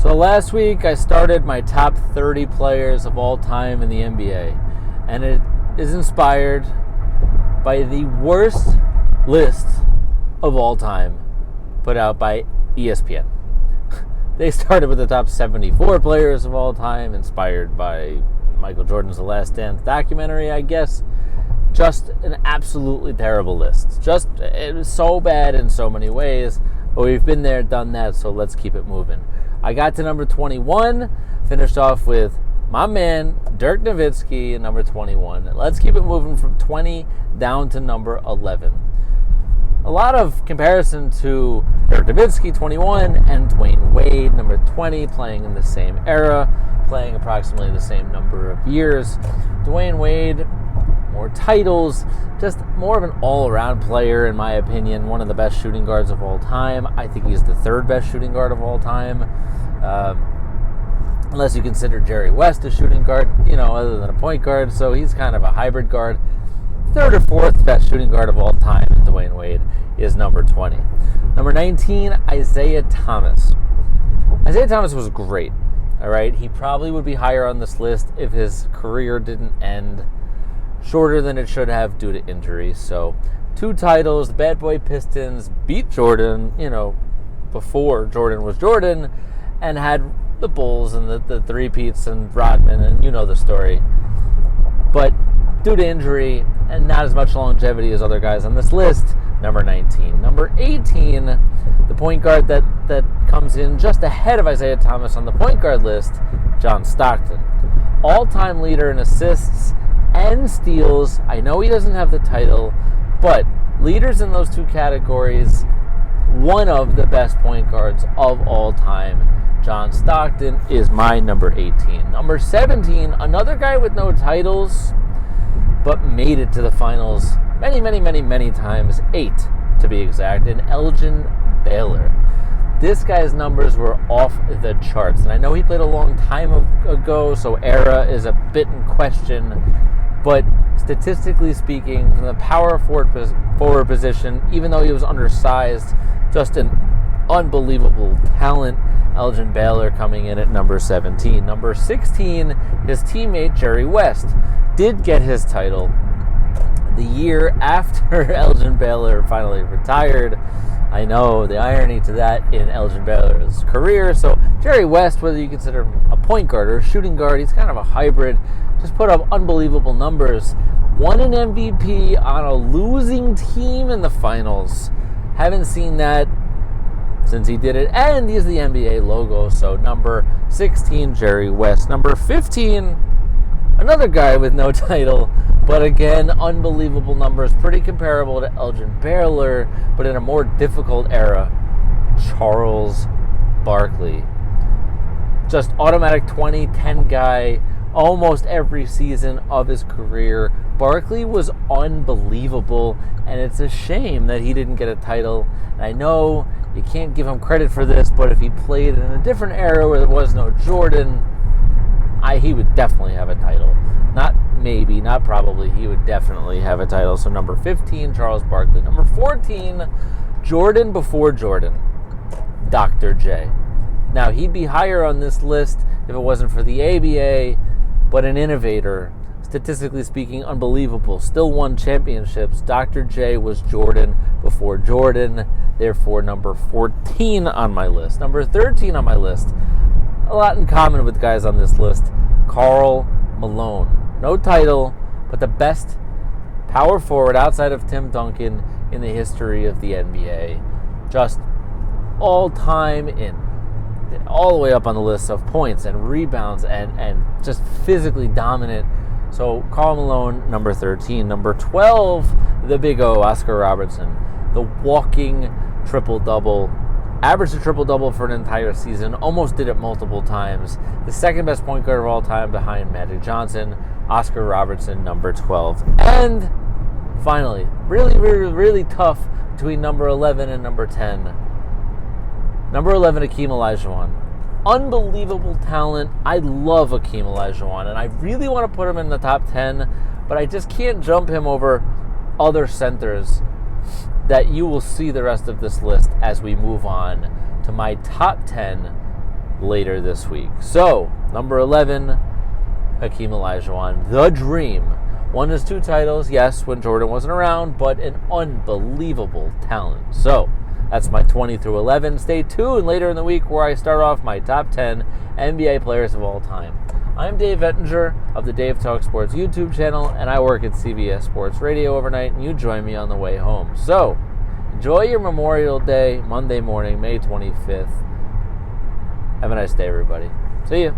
So last week I started my top 30 players of all time in the NBA, and it is inspired by the worst list of all time put out by ESPN. They started with the top 74 players of all time, inspired by Michael Jordan's The Last Dance documentary, I guess. Just an absolutely terrible list. It was so bad in so many ways, but we've been there, done that, so let's keep it moving. I got to number 21, finished off with my man, Dirk Nowitzki, at number 21. Let's keep it moving from 20 down to number 11. A lot of comparison to Dirk Nowitzki, 21, and Dwayne Wade, number 20, playing in the same era, playing approximately the same number of years. Dwayne Wade, more titles, just more of an all-around player, in my opinion. One of the best shooting guards of all time. I think he's the third best shooting guard of all time. Unless you consider Jerry West a shooting guard, other than a point guard. So he's kind of a hybrid guard. Third or fourth best shooting guard of all time, Dwayne Wade, is number 20. Number 19, Isaiah Thomas. Isaiah Thomas was great, all right? He probably would be higher on this list if his career didn't end shorter than it should have due to injury. So 2 titles, the Bad Boy Pistons beat Jordan, before Jordan was Jordan, and had the Bulls and the three-peats and Rodman, and the story. But due to injury and not as much longevity as other guys on this list, number 19. Number 18, the point guard that comes in just ahead of Isaiah Thomas on the point guard list, John Stockton. All-time leader in assists and steals. I know he doesn't have the title, but leaders in those 2 categories, one of the best point guards of all time. John Stockton is my number 18. Number 17, another guy with no titles, but made it to the finals many times, 8 to be exact, and Elgin Baylor. This guy's numbers were off the charts, and I know he played a long time ago, so era is a bit in question, but statistically speaking, from the power forward position, even though he was undersized, just an unbelievable talent. Elgin Baylor coming in at number 17. Number 16, his teammate Jerry West did get his title the year after Elgin Baylor finally retired. I know the irony to that in Elgin Baylor's career. So Jerry West, whether you consider him a point guard or a shooting guard, he's kind of a hybrid, just put up unbelievable numbers. Won an MVP on a losing team in the finals. Haven't seen that since he did it, and he's the NBA logo. So number 16, Jerry West. Number 15, another guy with no title, but again, unbelievable numbers, pretty comparable to Elgin Baylor, but in a more difficult era, Charles Barkley. Just automatic 20-10 guy almost every season of his career. Barkley was unbelievable, and it's a shame that he didn't get a title. And I know you can't give him credit for this, but if he played in a different era where there was no Jordan, he would definitely have a title. Not maybe, not probably, he would definitely have a title. So number 15, Charles Barkley. Number 14, Jordan before Jordan, Dr. J. Now, he'd be higher on this list if it wasn't for the ABA, but an innovator, statistically speaking, unbelievable. Still won championships. Dr. J was Jordan before Jordan, therefore number 14 on my list. Number 13 on my list, a lot in common with guys on this list, Karl Malone. No title, but the best power forward outside of Tim Duncan in the history of the NBA. Just all time all the way up on the list of points and rebounds and just physically dominant. So Karl Malone, number 13. Number 12, the Big O, Oscar Robertson. The walking triple-double. Averaged a triple-double for an entire season. Almost did it multiple times. The second best point guard of all time behind Magic Johnson. Oscar Robertson, number 12. And finally, really tough between number 11 and number 10. Number 11, Hakeem Olajuwon. Unbelievable talent. I love Hakeem Olajuwon, and I really want to put him in the top 10, but I just can't jump him over other centers that you will see the rest of this list as we move on to my top 10 later this week. So, number 11, Hakeem Olajuwon, the dream. Won his 2 titles, yes, when Jordan wasn't around, but an unbelievable talent. So, that's my 20 through 11. Stay tuned later in the week where I start off my top 10 NBA players of all time. I'm Dave Ettinger of the Dave Talk Sports YouTube channel, and I work at CBS Sports Radio overnight, and you join me on the way home. So, enjoy your Memorial Day, Monday morning, May 25th. Have a nice day, everybody. See ya.